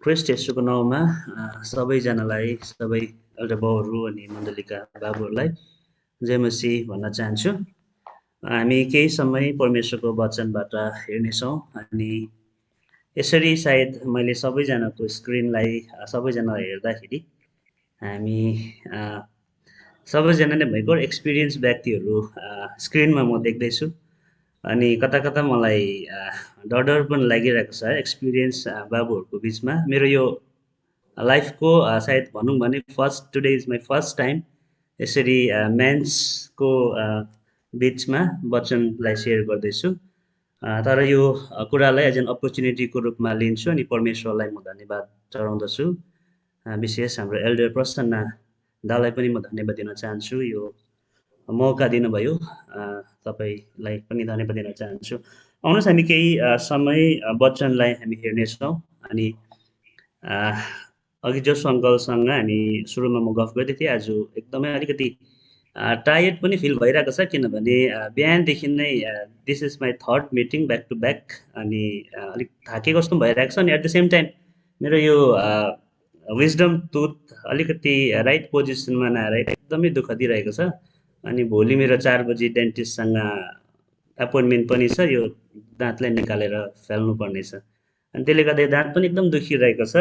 Christ येशूको नाउँमा सबैजनालाई सबै एउटा बाउहरू अनि मण्डलीका बाबुहरूलाई जय मसीह भन्न चाहन्छु। हामी केही समय परमेश्वरको वचनबाट हेर्नेछौँ अनि यसरी सायद मैले सबैजनाको स्क्रिनलाई सबैजना हेर्दाखेरि हामी अ, सबैजना नै भयङ्कर एक्सपिरियन्स व्यक्तिहरू स्क्रिनमा म देख्दैछु अनि कता कता मलाई डर डर पनि लागिरहेको छ एक्सपिरियन्स बाबुहरूको बिचमा मेरो यो लाइफको सायद भनौँ भने today is my first time यसरी मेन्सको बिचमा वचनलाई सेयर गर्दैछु। तर यो कुरालाई एज एन अपर्च्युनिटीको रूपमा लिन्छु अनि परमेश्वरलाई म धन्यवाद चढाउँदछु। विशेष हाम्रो एल्डर प्रसन्न दालाई पनि म धन्यवाद दिन चाहन्छु यो मौका दिनुभयो। तपाईँलाई पनि धन्यवाद दिन चाहन्छु। आउनुहोस् हामी केही समय वचनलाई हामी हेर्नेछौँ अनि अघि जोस अङ्कलसँग हामी सुरुमा म गफ गर्दै थिएँ। आज एकदमै अलिकति टायर्ड पनि फिल भइरहेको छ किनभने बिहानदेखि नै this is my third meeting back to back अनि अलिक थाकेको जस्तो भइरहेको छ अनि एट द सेम टाइम मेरो यो विजडम टुथ अलिकति राइट पोजिसनमा नआएर एकदमै दुःख दिइरहेको छ अनि भोलि मेरो 4 बजी डेन्टिस्टसँग एपोइन्टमेन्ट पनि छ। यो दाँतलाई निकालेर फाल्नु पर्नेछ अनि त्यसले गर्दा दाँत पनि एकदम दुखिरहेको छ।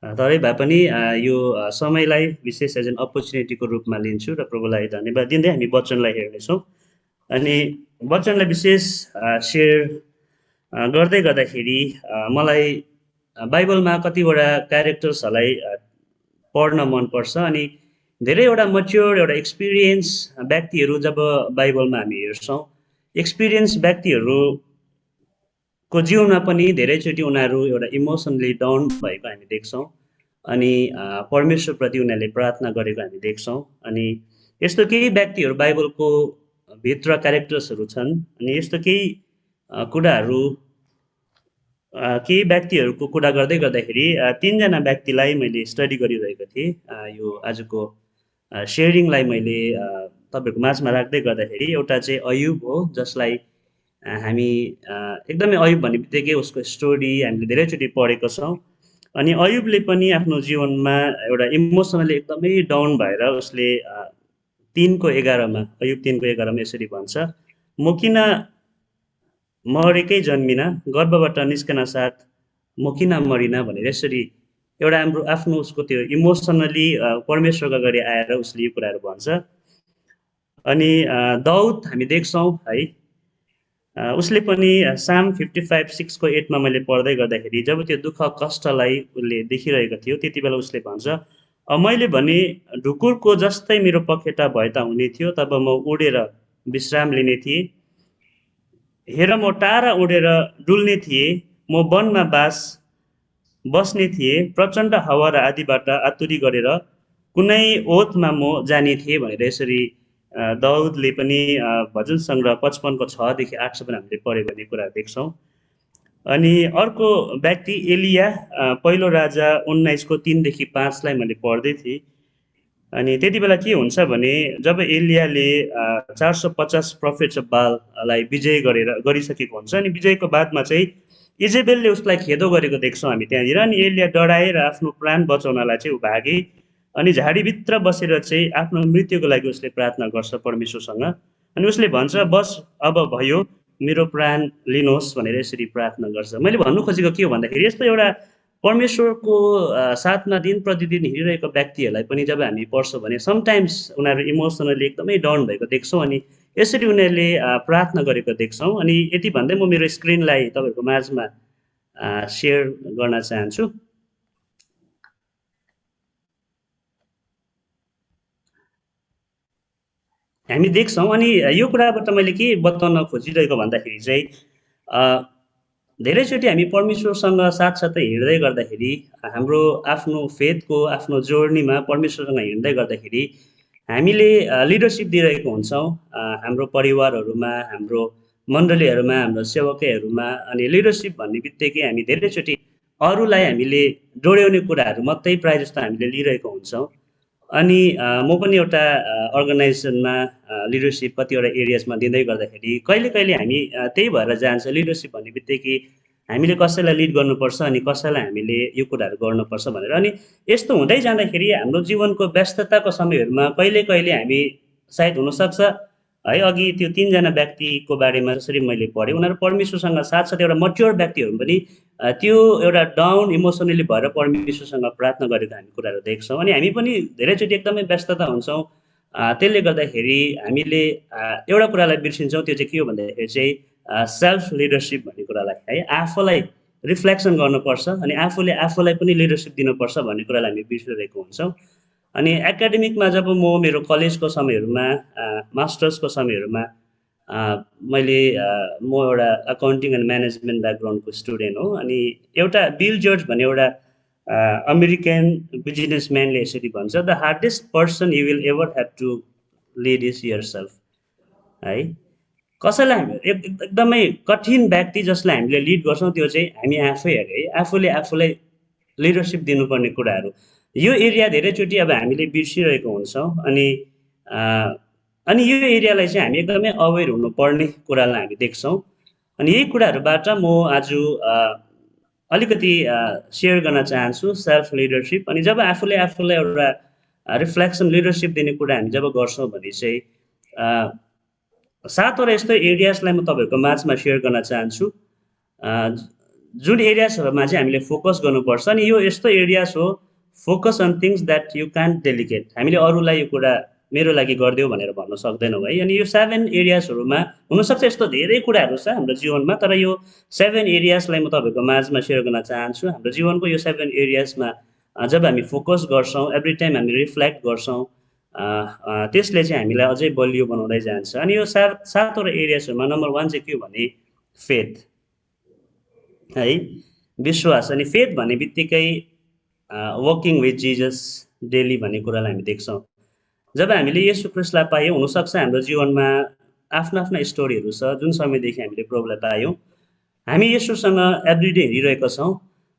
तरै भए पनि यो समयलाई विशेष एज एन अपर्च्युनिटीको रूपमा लिन्छु र प्रभुलाई धन्यवाद दिँदै हामी वचनलाई हेर्नेछौँ अनि वचनलाई विशेष सेयर गर्दै गर्दाखेरि मलाई बाइबलमा कतिवटा क्यारेक्टर्सहरूलाई पढ्न मनपर्छ अनि धेरैवटा मच्योर एउटा एक्सपिरियन्स व्यक्तिहरू जब बाइबलमा हामी हेर्छौँ एक्सपिरियन्स व्यक्तिहरूको जीवनमा पनि धेरैचोटि उनीहरू एउटा इमोसनली डाउन भएको हामी देख्छौँ अनि परमेश्वरप्रति उनीहरूले प्रार्थना गरेको हामी देख्छौँ अनि यस्तो केही व्यक्तिहरू बाइबलको भित्र क्यारेक्टर्सहरू छन् अनि यस्तो केही कुराहरू केही व्यक्तिहरूको कुरा गर्दै गर्दाखेरि तीनजना व्यक्तिलाई मैले स्टडी गरिरहेको थिएँ। यो आजको सेयरिङलाई मैले तपाईँहरूको माझमा राख्दै गर्दाखेरि एउटा चाहिँ अयुब हो जसलाई हामी एकदमै अयुब भन्ने बित्तिकै उसको स्टोरी हामीले धेरैचोटि पढेको छौँ अनि अयुबले पनि आफ्नो जीवनमा एउटा इमोसनली एकदमै डाउन भएर उसले 3:11 अयुब 3:11 यसरी भन्छ, म किन मरेकै जन्मिन, गर्भबाट निस्कन साथ म किन मरिन भनेर यसरी एउटा हाम्रो आफ्नो उसको त्यो इमोसनली परमेश्वरको अगाडि आएर उसले यो कुराहरू भन्छ। अनि दाउद हामी देख्छौँ है उसले पनि साम 55:6-8 मैले पढ्दै गर्दाखेरि जब त्यो दुःख कष्टलाई उसले देखिरहेको थियो त्यति बेला उसले भन्छ, मैले भने ढुकुरको जस्तै मेरो पखेटा भए त हुने थियो, तब म उडेर विश्राम लिने थिएँ। हेर म टाढा उडेर डुल्ने थिएँ, म वनमा बस्ने थिएँ, प्रचण्ड हावा र आदिबाट आतुरी गरेर कुनै ओतमा म जाने थिएँ भनेर यसरी दाउदले पनि भजन सङ्ग्रह 55:6-8 हामीले पढ्यो भने कुरा देख्छौँ। अनि अर्को व्यक्ति एलिया पहिलो राजा 19:3-5 मैले पढ्दै थिएँ अनि त्यति बेला के हुन्छ भने जब एलियाले 450 प्रोफेट्स अफ बाललाई विजय गरिसकेको हुन्छ अनि विजयको बादमा चाहिँ इजेबेलले उसलाई खेदो गरेको देख्छौँ हामी त्यहाँनिर अनि एलिया डराएर आफ्नो प्राण बचाउनलाई चाहिँ ऊ भागे अनि झाडीभित्र बसेर चाहिँ आफ्नो मृत्युको लागि उसले प्रार्थना गर्छ परमेश्वरसँग अनि उसले भन्छ बस अब भयो मेरो प्राण लिनुहोस् भनेर यसरी प्रार्थना गर्छ। मैले भन्नु खोजेको के हो भन्दाखेरि यस्तो एउटा परमेश्वरको साथमा दिन प्रतिदिन हिँडिरहेको व्यक्तिहरूलाई पनि जब हामी पढ्छौँ भने समटाइम्स उनीहरू इमोसनली एकदमै डाउन भएको देख्छौँ अनि यसरी उनीहरूले प्रार्थना गरेको देख्छौँ। अनि यति भन्दै म मेरो स्क्रिनलाई तपाईँहरूको माझमा सेयर गर्न चाहन्छु। हामी देख्छौँ अनि यो कुराबाट मैले के बताउन खोजिरहेको भन्दाखेरि चाहिँ धेरैचोटि हामी परमेश्वरसँग साथसाथै हिँड्दै गर्दाखेरि हाम्रो आफ्नो फेथको आफ्नो जर्नीमा परमेश्वरसँग हिँड्दै गर्दाखेरि हामीले लिडरसिप दिइरहेको हुन्छौँ हाम्रो परिवारहरूमा, हाम्रो मण्डलीहरूमा, हाम्रो सेवकैहरूमा अनि लिडरसिप भन्ने बित्तिकै हामी धेरैचोटि अरूलाई हामीले डोर्याउने कुराहरू मात्रै प्रायः जस्तो हामीले लिइरहेको हुन्छौँ। अनि म पनि एउटा अर्गनाइजेसनमा लिडरसिप कतिवटा एरियाजमा दिँदै गर्दाखेरि कहिले कहिले हामी त्यही भएर जान्छ लिडरसिप भन्ने बित्तिकै हामीले कसैलाई लिड गर्नुपर्छ अनि कसैलाई हामीले यो कुराहरू गर्नुपर्छ भनेर। अनि यस्तो हुँदै जाँदाखेरि हाम्रो जीवनको व्यस्तताको समयहरूमा कहिले कहिले हामी सायद हुनसक्छ है, अघि त्यो 3जना व्यक्तिको बारेमा जसरी मैले पढेँ, उनीहरू परमेश्वरसँग साथसाथै एउटा मच्योर व्यक्तिहरू पनि त्यो एउटा डाउन इमोसनली भएर परमेश्वरसँग प्रार्थना गरेको हामी कुराहरू देख्छौँ। अनि हामी पनि धेरैचोटि एकदमै व्यस्तता हुन्छौँ, त्यसले गर्दाखेरि हामीले एउटा कुरालाई बिर्सिन्छौँ, त्यो चाहिँ के हो भन्दाखेरि चाहिँ सेल्फ लिडरसिप भन्ने कुरालाई है, आफूलाई रिफ्लेक्सन गर्नुपर्छ अनि आफूले आफूलाई पनि लिडरसिप दिनुपर्छ भन्ने कुरालाई हामी बिर्सिरहेको हुन्छौँ। अनि एकाडेमिकमा जब म मेरो कलेजको समयहरूमा मास्टर्सको समयहरूमा म एउटा अकाउन्टिङ एन्ड म्यानेजमेन्ट ब्याकग्राउन्डको स्टुडेन्ट हो। अनि एउटा बिल जर्ज भन्ने एउटा अमेरिकन बिजनेसम्यानले यसरी भन्छ, the hardest person you will ever have to lead is yourself है। कसैलाई हामी एकदमै कठिन व्यक्ति जसलाई हामीले लिड गर्छौँ त्यो चाहिँ हामी आफै अरे है, आफूले आफूलाई लिडरसिप दिनुपर्ने कुराहरू, यो एरिया धेरैचोटि अब हामीले बिर्सिरहेको हुन्छौँ। अनि यो एरियालाई चाहिँ हामी एकदमै अवेर हुनुपर्ने कुरालाई हामी देख्छौँ। अनि यही कुराहरूबाट म आज अलिकति सेयर गर्न चाहन्छु सेल्फ लिडरसिप। अनि जब आफूले आफूलाई एउटा रिफ्लेक्सन लिडरसिप दिने कुरा हामी जब गर्छौँ भने चाहिँ 7वटा यस्तो एरियाजलाई म तपाईँहरूको माझमा सेयर गर्न चाहन्छु, जुन एरियाजहरूमा चाहिँ हामीले फोकस गर्नुपर्छ। अनि यो यस्तो एरियाज हो, focus on things that you can't delegate. हामीले अरूलाई यो कुरा मेरो लागि गरिदेऊ भनेर भन्न सक्दैनौँ है। अनि यो 7 एरियाजहरूमा हुनसक्छ यस्तो धेरै कुराहरू छ हाम्रो जीवनमा, तर यो 7 एरियाजलाई म तपाईँहरूको माझमा सेयर गर्न चाहन्छु। हाम्रो जीवनको यो 7 एरियाजमा जब हामी फोकस गर्छौँ, एभ्री टाइम हामी रिफ्लेक्ट गर्छौँ, त्यसले चाहिँ हामीलाई अझै बलियो बनाउँदै जान्छ। अनि यो 7वटा एरियाजहरूमा नम्बर 1 चाहिँ के हो भने फेथ है, विश्वास। अनि फेथ भन्ने बित्तिकै वर्किङ विथ जिजस डेली भन्ने कुरालाई हामी देख्छौँ। जब हामीले येशू ख्रीष्टलाई पायौँ, हुनसक्छ हाम्रो जीवनमा आफ्ना आफ्ना स्टोरीहरू छ, जुन समयदेखि हामीले प्रभुलाई पायौँ, हामी येशूसँग एभ्रिडे हिँडिरहेका छौँ।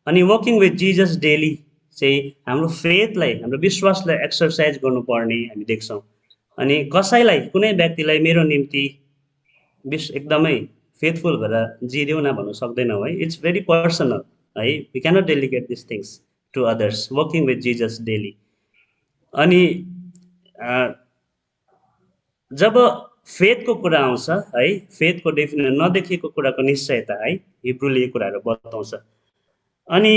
अनि वर्किङ विथ जिजस डेली चाहिँ हाम्रो फेथलाई, हाम्रो विश्वासलाई एक्सर्साइज गर्नुपर्ने हामी देख्छौँ। अनि कसैलाई, कुनै व्यक्तिलाई मेरो निम्ति एकदमै फेथफुल भएर जिदेऊ न भन्नु सक्दैनौँ है। इट्स भेरी पर्सनल है, we cannot delegate this things to others, working with Jesus daily. अनि जब फेथको कुरा आउँछ है, फेथको डेफिनेसन नदेखिएको कुराको निश्चयता है, हिब्रूले यो कुराहरू बताउँछ। अनि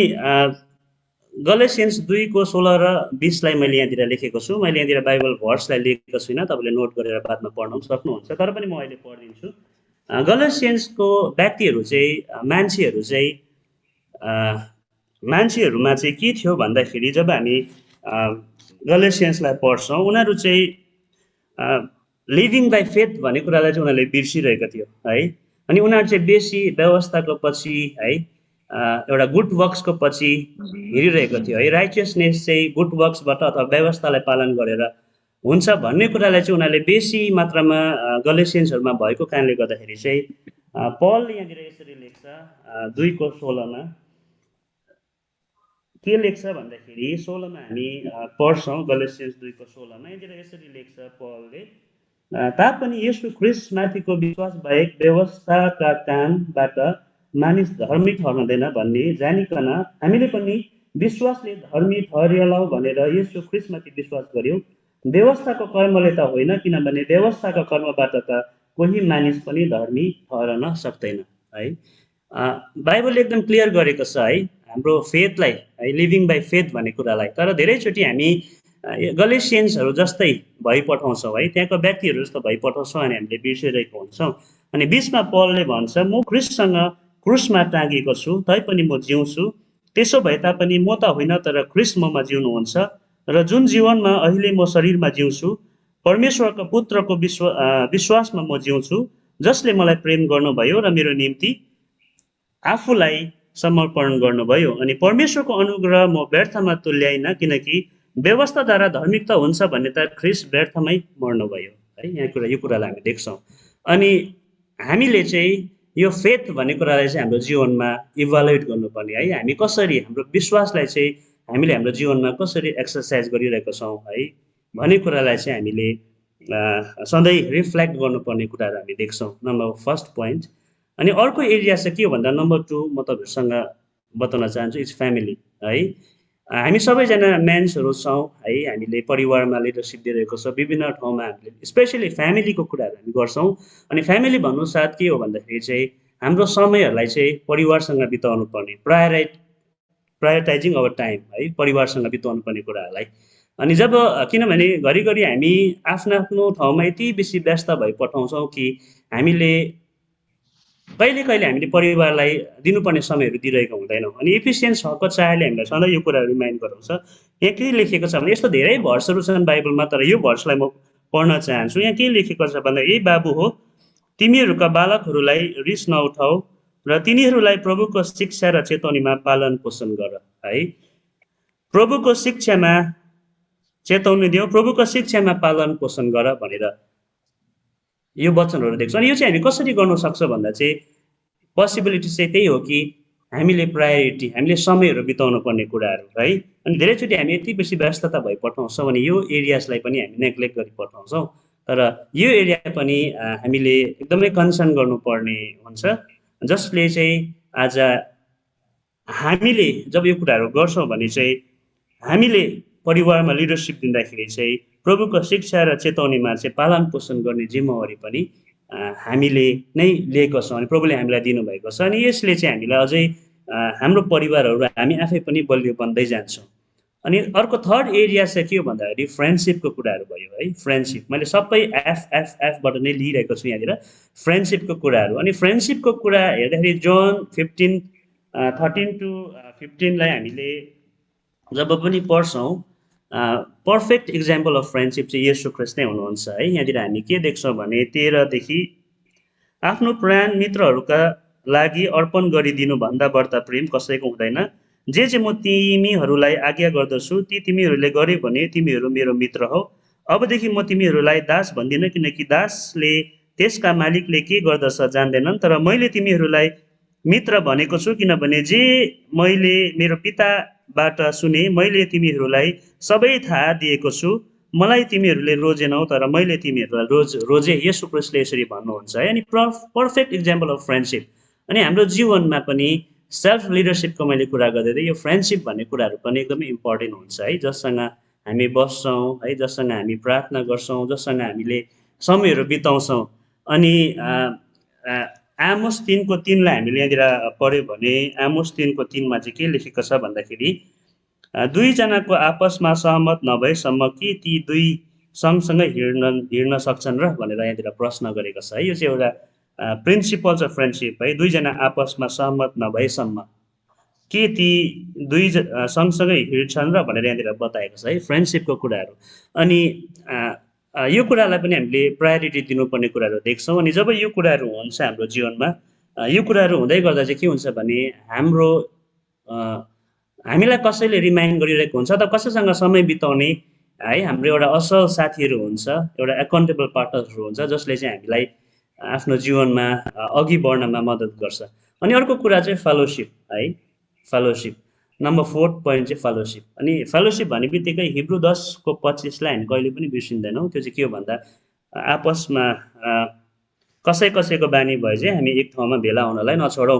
गलेसियन्स 2:16 र 20लाई मैले यहाँतिर लेखेको छु। मैले यहाँतिर बाइबल भर्सलाई लेखेको छुइनँ, तपाईँले नोट गरेर बादमा पढ्न सक्नुहुन्छ, तर पनि म अहिले पढिदिन्छु। गलेसियन्सको व्यक्तिहरू चाहिँ मान्छेहरूमा चाहिँ के थियो भन्दाखेरि, जब हामी गलेसियन्सलाई पढ्छौँ, उनीहरू चाहिँ लिभिङ बाई फेथ भन्ने कुरालाई चाहिँ उनीहरूले बिर्सिरहेको थियो है। अनि उनीहरू चाहिँ बेसी व्यवस्थाको पछि है, एउटा गुड वर्क्सको पछि हिँडिरहेको थियो है। राइचियसनेस चाहिँ गुड वर्क्सबाट अथवा व्यवस्थालाई पालन गरेर हुन्छ भन्ने कुरालाई चाहिँ उनीहरूले बेसी मात्रामा गलेसियन्सहरूमा भएको कारणले गर्दाखेरि चाहिँ पल यहाँनिर यसरी लेख्छ 2:16 के लेख्छ भन्दाखेरि, 16मा हामी पढ्छौँ, गलेसियन्स 2:16 यहाँनिर यसरी लेख्छ पलले, तापनि येशू ख्रीष्टमाथिको विश्वास बाहेक व्यवस्थाका कामबाट मानिस धर्मी ठहरँदैन भन्ने जानिकन हामीले पनि विश्वासले धर्मी ठहरियलाउ भनेर येशू ख्रीष्टमाथि विश्वास गर्यौँ, व्यवस्थाको कर्मले त होइन, किनभने व्यवस्थाको कर्मबाट त कोही मानिस पनि धर्मी ठहरन सक्दैन है। बाइबलले एकदम क्लियर गरेको छ है हाम्रो फेथलाई है, लिभिङ बाई फेथ भन्ने कुरालाई। तर धेरैचोटि हामी गलेसियन्सहरू जस्तै भइपठाउँछौँ है, त्यहाँको व्यक्तिहरू जस्तो भइपठाउँछौँ अनि हामीले बिर्सिरहेको हुन्छौँ। अनि 20मा पलले भन्छ, म ख्रीष्टसँग क्रुसमा टाँगिएको छु, तैपनि म जिउँछु, त्यसो भए तापनि म त होइन तर ख्रीष्ट ममा जिउनुहुन्छ, र जुन जीवनमा अहिले म शरीरमा जिउँछु परमेश्वरको पुत्रको विश्वासमा म जिउँछु, जसले मलाई प्रेम गर्नुभयो र मेरो निम्ति आफूलाई समर्पण गर्नुभयो। अनि परमेश्वरको अनुग्रह म व्यर्थमा तुल्याइन, किनकि व्यवस्थाद्वारा धार्मिकता हुन्छ भन्ने त ख्रीष्ट व्यर्थमै मर्नुभयो है। यो कुरालाई हामी देख्छौँ। अनि हामीले चाहिँ यो फेथ भन्ने कुरालाई चाहिँ हाम्रो जीवनमा इभालुएट गर्नुपर्ने है, हामी कसरी हाम्रो विश्वासलाई चाहिँ हामीले हाम्रो जीवनमा कसरी एक्सर्साइज गरिरहेका छौँ है भन्ने कुरालाई चाहिँ हामीले सधैँ रिफ्लेक्ट गर्नुपर्ने कुराहरू हामी देख्छौँ। Number first point. अनि अर्को एरिया चाहिँ के हो भन्दा नम्बर 2 म तपाईँहरूसँग बताउन चाहन्छु इट्स फ्यामिली है। हामी सबैजना म्यान्सहरू छौँ है, हामीले परिवारमा लिडरसिप दिइरहेको छ, विभिन्न ठाउँमा हामीले स्पेसली फ्यामिलीको कुराहरू हामी गर्छौँ। अनि फ्यामिली भन्नु साथ के हो भन्दाखेरि चाहिँ हाम्रो समयहरूलाई चाहिँ परिवारसँग बिताउनु पर्ने, प्रायोरिटाइजिङ अवर टाइम है, परिवारसँग बिताउनु पर्ने कुराहरूलाई। अनि जब किनभने घरिघरि हामी आफ्नो आफ्नो ठाउँमा यति बेसी व्यस्त भइपठाउँछौँ कि हामीले कहिले कहिले हामीले परिवारलाई दिनुपर्ने समयहरू दिइरहेको हुँदैनौँ। अनि इफिसियन्स 6को 4ले हामीलाई सधैँ यो कुरा रिमाइन्ड गराउँछ। यहाँ के लेखेको छ भने यस्तो धेरै भर्सहरू छन् बाइबलमा, तर यो भर्सलाई म पढ्न चाहन्छु। यहाँ के लेखेको छ भन्दा, ए बाबु हो, तिमीहरूका बालकहरूलाई रिस नउठाऊ र तिनीहरूलाई प्रभुको शिक्षा र चेतवनीमा पालन पोषण गर है। प्रभुको शिक्षामा चेताउनी दियो, प्रभुको शिक्षामा पालन पोषण गर भनेर यो वचनहरू देख्छौँ। अनि यो चाहिँ हामी कसरी गर्न सक्छौँ भन्दा चाहिँ पोसिबिलिटी चाहिँ त्यही हो कि हामीले प्रायोरिटी, हामीले समयहरू बिताउनु पर्ने कुराहरू है। अनि धेरैचोटि हामी यति बेसी व्यस्तता भइपठाउँछौँ भने यो एरियाजलाई पनि हामी नेग्लेक्ट गरिपठाउँछौँ। तर यो एरिया पनि हामीले एकदमै कन्सर्न गर्नुपर्ने हुन्छ, जसले चाहिँ आज हामीले जब यो कुराहरू गर्छौँ भने चाहिँ हामीले परिवारमा लिडरसिप दिँदाखेरि चाहिँ प्रभुको शिक्षा र चेतावनीमा चाहिँ पालन पोषण गर्ने जिम्मेवारी पनि हामीले नै लिएको छौँ अनि प्रभुले हामीलाई दिनुभएको छ। अनि यसले चाहिँ हामीलाई अझै हाम्रो परिवारहरू हामी आफै पनि बलियो बन्दै जान्छौँ। अनि अर्को थर्ड एरिया चाहिँ के हो भन्दाखेरि फ्रेन्डसिपको कुराहरू भयो है। फ्रेन्डसिप मैले सबै एफबाट नै लिइरहेको छु यहाँनिर फ्रेन्डसिपको कुराहरू। अनि फ्रेन्डसिपको कुरा हेर्दाखेरि जोन 13-15 हामीले जब पनि पढ्छौँ, पर्फेक्ट इक्जाम्पल अफ फ्रेन्डसिप चाहिँ येशू ख्रिस्ट नै हुनुहुन्छ है। यहाँनिर हामी के देख्छौँ भने 13 देखि, आफ्नो प्राण मित्रहरूका लागि अर्पण गरिदिनु भन्दा बढ्ता प्रेम कसैको हुँदैन। जे म तिमीहरूलाई आज्ञा गर्दछु ती तिमीहरूले गर्यो भने तिमीहरू मेरो मित्र हौ। अबदेखि म तिमीहरूलाई दास भन्दिनँ, किनकि दासले त्यसका मालिकले के गर्दछ जान्दैनन्, तर मैले तिमीहरूलाई मित्र भनेको छु, किनभने जे मैले मेरो पिताबाट सुने मैले तिमीहरूलाई सबै थाहा दिएको छु। मलाई तिमीहरूले रोजेनौ, तर मैले तिमीहरूलाई रोजे। येशू ख्रिस्टले यसरी भन्नुहुन्छ है। अनि पर्फेक्ट इक्जाम्पल अफ फ्रेन्डसिप। अनि हाम्रो जीवनमा पनि सेल्फ लिडरसिपको मैले कुरा गर्दै थिएँ, यो फ्रेन्डसिप भन्ने कुराहरू पनि एकदमै इम्पोर्टेन्ट हुन्छ है। जससँग हामी बस्छौँ है, जससँग हामी प्रार्थना गर्छौँ, जससँग हामीले समयहरू बिताउँछौँ। अनि आमोस 3:3लाई हामीले यहाँनिर पढ्यो भने आमोस 3:3मा चाहिँ के लेखेको छ भन्दाखेरि, दुईजनाको आपसमा सहमत नभएसम्म कि ती दुई सँगसँगै हिँड्न सक्छन् र भनेर यहाँनिर प्रश्न गरेको छ है। यो चाहिँ एउटा प्रिन्सिपल्स अफ फ्रेन्डसिप है। दुईजना आपसमा सहमत नभएसम्म के ती दुई सँगसँगै हिँड्छन् र भनेर यहाँनिर बताएको छ है फ्रेन्डसिपको कुराहरू। अनि यो कुरालाई पनि हामीले प्रायोरिटी दिनुपर्ने कुराहरू देख्छौँ। अनि जब यो कुराहरू हुन्छ हाम्रो जीवनमा, यो कुराहरू हुँदै गर्दा चाहिँ के हुन्छ भने हामीलाई कसैले रिमाइन्ड गरिरहेको हुन्छ त कसैसँग समय बिताउने है, हाम्रो एउटा असल साथीहरू हुन्छ, एउटा एकाउन्टेबल पार्टनरहरू हुन्छ, जसले चाहिँ हामीलाई आफ्नो जीवनमा अघि बढ्नमा मद्दत गर्छ। अनि अर्को कुरा चाहिँ फेलोसिप है। फेलोसिप नम्बर 4 पोइन्ट चाहिँ फेलोसिप। अनि फेलोसिप भन्ने बित्तिकै हिब्रू 10:25लाई हामी कहिले पनि बिर्सिँदैनौँ। त्यो चाहिँ के हो भन्दा, आपसमा कसैको बानी भए चाहिँ हामी एक ठाउँमा भेला हुनलाई नछोडौँ,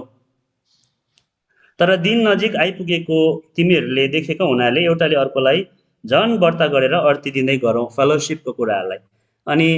तर दिन नजिक आइपुगेको तिमीहरूले देखेको हुनाले एउटाले अर्कोलाई झन बढ्ता गरेर अर्थी दिँदै गरौँ फेलोसिपको कुराहरूलाई। अनि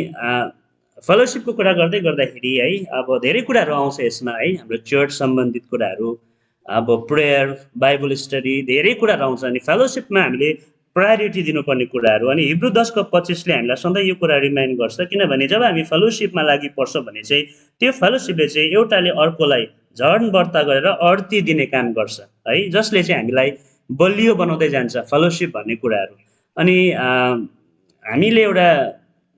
फेलोसिपको कुरा गर्दै गर्दाखेरि है, अब धेरै कुराहरू आउँछ यसमा है। हाम्रो चर्च सम्बन्धित कुराहरू, अब प्रेयर, बाइबल स्टडी, धेरै कुराहरू आउँछ। अनि फेलोसिपमा हामीले प्रायोरिटी दिनुपर्ने कुराहरू। अनि हिब्रू 10:25ले हामीलाई सधैँ यो कुरा रिमाइन्ड गर्छ, किनभने जब हामी फेलोसिपमा लागि पर्छौँ भने चाहिँ त्यो फेलोसिपले चाहिँ एउटाले अर्कोलाई झन बढ्ता गरेर अर्थी दिने काम गर्छ है, जसले चाहिँ हामीलाई बलियो बनाउँदै जान्छ फेलोसिप भन्ने कुराहरू। अनि हामीले एउटा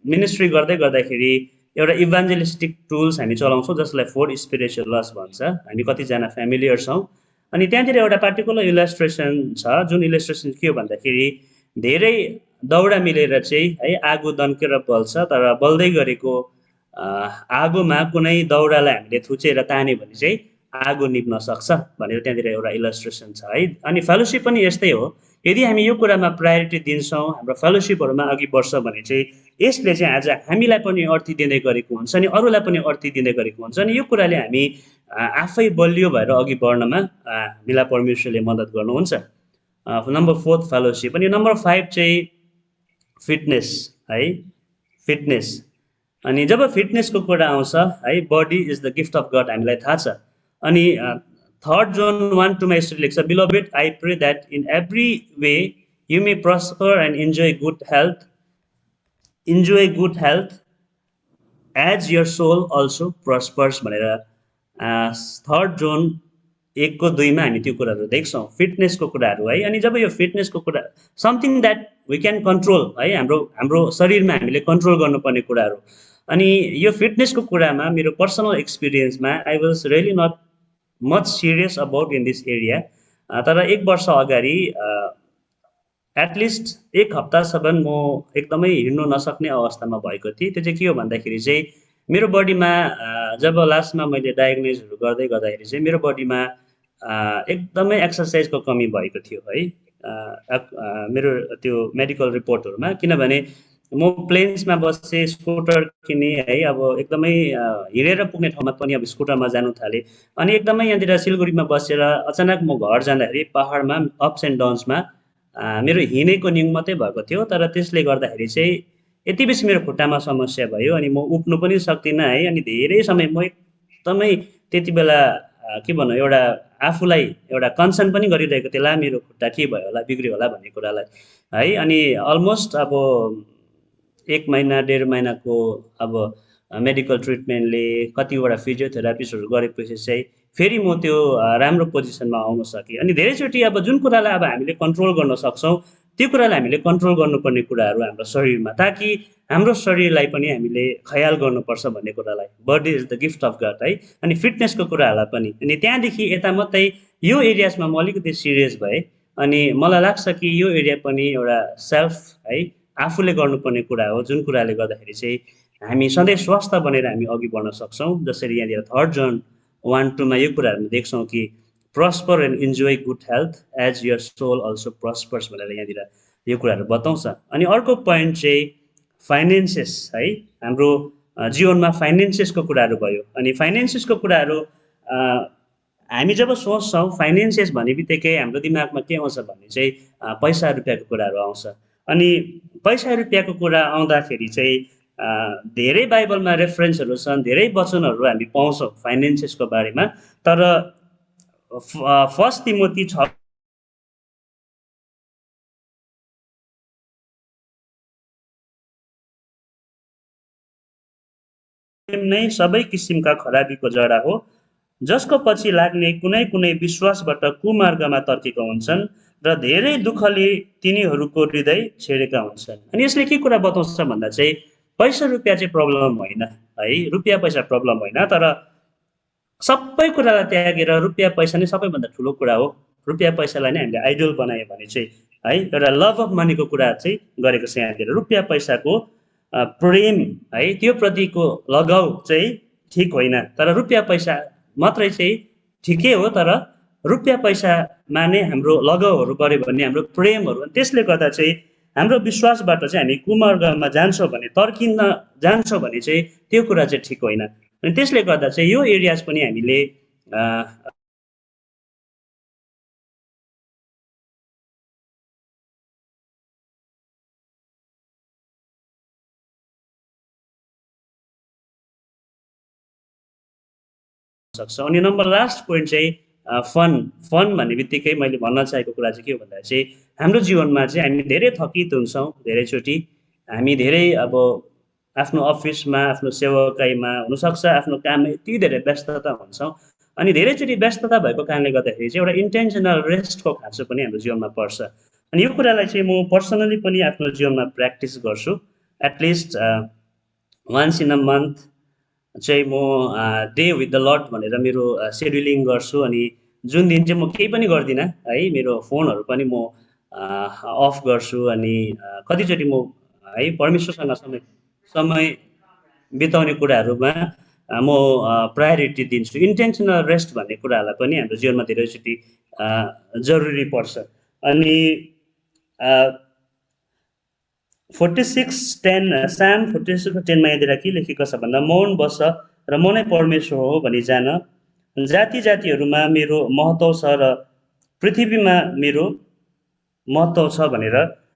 मिनिस्ट्री गर्दाखेरि एउटा इभान्जेलिस्टिक टुल्स हामी चलाउँछौँ, जसलाई 4 स्पिरिचुअल लस भन्छ। हामी कतिजना फ्यामिलियर छौँ। अनि त्यहाँतिर एउटा पार्टिकुलर इलस्ट्रेसन छ, जुन इलस्ट्रेसन के हो भन्दाखेरि, धेरै दौडा मिलेर चाहिँ है आगो दन्केर बल्छ, तर बल्दै गरेको आगोमा कुनै दौडालाई हामीले थुचेर तान्यो भने चाहिँ आगो निप्न सक्छ भनेर त्यहाँतिर एउटा इलस्ट्रेसन छ है। अनि फेलोसिप पनि यस्तै हो। यदि हामी यो कुरामा प्रायोरिटी दिन्छौँ, हाम्रो फेलोसिपहरूमा अघि बढ्छ भने चाहिँ यसले चाहिँ आज हामीलाई पनि अर्थी दिँदै गरेको हुन्छ अनि अरूलाई पनि अर्थी दिँदै गरेको हुन्छ अनि यो कुराले हामी आफै बलियो भएर अघि बढ्नमा हामीलाई परमेश्वरले मद्दत गर्नुहुन्छ। Number 4 fellowship. अनि नम्बर 5 चाहिँ फिटनेस है, फिटनेस। अनि जब फिटनेसको कुरा आउँछ है, body is the gift of God हामीलाई थाहा छ। अनि 3 जोन 1 2 मा यसरी लेख्छ, beloved I pray that in every way you may prosper and enjoy good health as your soul also prospers भनेर 3 जोन 1 को 2 मा हामी त्यो कुराहरू देख्छौँ, फिटनेसको कुराहरू है। अनि जब यो फिटनेसको कुरा something that we can control है, हाम्रो शरीरमा हामीले कन्ट्रोल गर्नुपर्ने कुराहरू। अनि यो फिटनेसको कुरामा मेरो पर्सनल एक्सपिरियन्समा I was really not much serious about in this area. तर 1 वर्ष अगाडि एटलिस्ट 1 हप्तासम्म म एकदमै हिँड्नु नसक्ने अवस्थामा भएको थिएँ। त्यो चाहिँ के हो भन्दाखेरि चाहिँ मेरो बडीमा जब लास्टमा मैले डायग्नोजहरू गर्दाखेरि चाहिँ मेरो बडीमा एकदमै एक्सर्साइजको कमी भएको थियो है, मेरो त्यो मेडिकल रिपोर्टहरूमा। किनभने म प्लेन्समा बसेँ, स्कुटर किनेँ है, अब एकदमै हिँडेर पुग्ने ठाउँमा पनि अब स्कुटरमा जानु थालेँ। अनि एकदमै यहाँनिर सिलगढीमा बसेर अचानक म घर जाँदाखेरि पहाडमा अप्स एन्ड डाउन्समा मेरो हिँडेको निङ मात्रै भएको थियो। तर त्यसले गर्दाखेरि चाहिँ यति बेसी मेरो खुट्टामा समस्या भयो अनि म उठ्नु पनि सक्दिनँ है। अनि धेरै समय म एकदमै त्यति बेला के भन्नु, एउटा आफूलाई एउटा कन्सर्न पनि गरिरहेको थिएँ, ला मेरो खुट्टा के भयो होला, बिग्रियो होला भन्ने कुरालाई है। अनि अलमोस्ट अब 1 महिना 1.5 महिनाको अब मेडिकल ट्रिटमेन्टले कतिवटा फिजियोथेरापिस्टहरू गरेपछि चाहिँ फेरि म त्यो राम्रो पोजिसनमा आउन सकेँ। अनि धेरैचोटि अब जुन कुरालाई अब हामीले कन्ट्रोल गर्न सक्छौँ त्यो कुरालाई हामीले कन्ट्रोल गर्नुपर्ने कुराहरू हाम्रो शरीरमा, ताकि हाम्रो शरीरलाई पनि हामीले ख्याल गर्नुपर्छ भन्ने कुरालाई। Body is the gift of God है। अनि फिटनेसको कुराहरूलाई पनि। अनि त्यहाँदेखि यता मात्रै यो एरियाजमा म अलिकति सिरियस भएँ। अनि मलाई लाग्छ कि यो एरिया पनि एउटा सेल्फ है, आफूले गर्नुपर्ने कुरा हो, जुन कुराले गर्दाखेरि चाहिँ हामी सधैँ स्वस्थ बनेर हामी अघि बढ्न सक्छौँ। जसरी यहाँनिर 3 जोन 1 2 मा यो कुराहरू देख्छौँ कि prosper and enjoy good health as your soul also prospers भनेर यहाँनिर यो कुराहरू बताउँछ। अनि अर्को पोइन्ट चाहिँ फाइनेन्सेस है, हाम्रो जीवनमा फाइनेन्सेसको कुराहरू भयो। अनि फाइनेन्सेसको कुराहरू हामी जब सोच्छौँ फाइनेन्सेस भन्ने बित्तिकै हाम्रो दिमागमा के आउँछ भने चाहिँ पैसा रुपियाँको कुराहरू आउँछ। अनि पैसा रुपियाँको कुरा आउँदाखेरि चाहिँ धेरै बाइबलमा रेफरेन्सहरू छन्, धेरै वचनहरू हामी पाउँछौँ फाइनेन्सेसको बारेमा। तर 1 तिमोथी 6 नै सबै किसिमका खराबीको जडा हो, जसको पछि लाग्ने कुनै कुनै विश्वासबाट कुमार्गमा तर्केका हुन्छन् र धेरै दुःखले तिनीहरूको हृदय छेडेका हुन्छन्। अनि यसले के कुरा बताउँछ भन्दा चाहिँ पैसा रुपियाँ चाहिँ प्रब्लम होइन है, रुपियाँ पैसा प्रब्लम होइन। तर सबै कुरालाई त्यागेर रुपियाँ पैसा नै सबैभन्दा ठुलो कुरा हो। रुपियाँ पैसालाई नै हामीले आइडल बनायो भने चाहिँ है, एउटा लभ अफ मनीको कुरा चाहिँ गरेको छ यहाँनिर। रुपियाँ पैसाको प्रेम है, त्यो प्रतिको लगाउ चाहिँ ठिक होइन। तर रुपियाँ पैसा मात्रै चाहिँ ठिकै हो, तर रुपियाँ पैसामा नै हाम्रो लगाउहरू गऱ्यो भने हाम्रो प्रेमहरू, त्यसले गर्दा चाहिँ हाम्रो विश्वासबाट चाहिँ हामी कुमार्गमा जान्छौँ भने, तर्किन जान्छौँ भने चाहिँ त्यो कुरा चाहिँ ठिक होइन। अनि त्यसले गर्दा चाहिँ यो एरियाज पनि हामीले सक्छ। अनि नम्बर लास्ट पोइन्ट चाहिँ फन भन्ने बित्तिकै मैले भन्न चाहेको कुरा चाहिँ के हो भन्दा चाहिँ हाम्रो जीवनमा चाहिँ हामी धेरै थकित हुन्छौँ। धेरैचोटि हामी धेरै अब आफ्नो अफिसमा, आफ्नो सेवाकाईमा हुनसक्छ आफ्नो काममा यति धेरै व्यस्तता हुन्छौँ। अनि धेरैचोटि व्यस्तता भएको कारणले गर्दाखेरि चाहिँ एउटा इन्टेन्सनल रेस्टको खाँचो पनि हाम्रो जीवनमा पर्छ। अनि यो कुरालाई चाहिँ म पर्सनली पनि आफ्नो जीवनमा प्र्याक्टिस गर्छु। At least once in a month चाहिँ म डे विथ द लर्ड भनेर मेरो सेड्युलिङ गर्छु। अनि जुन दिन चाहिँ म केही पनि गर्दिनँ है, मेरो फोनहरू पनि म अफ गर्छु। अनि कतिचोटि म है परमेश्वरसँग समय बिताउने कुराहरूमा म प्रायोरिटी दिन्छु। इन्टेन्सनल रेस्ट भन्ने कुराहरूलाई पनि हाम्रो जीवनमा धेरैचोटि जरुरी पर्छ। अनि 46:10 साम 46:10 यहाँनिर के लेखेको छ भन्दा मौन बस र म नै परमेश्वर हो भनी जान, जाति जातिहरूमा मेरो महत्त्व छ र पृथ्वीमा मेरो महत्त्व छ भनेर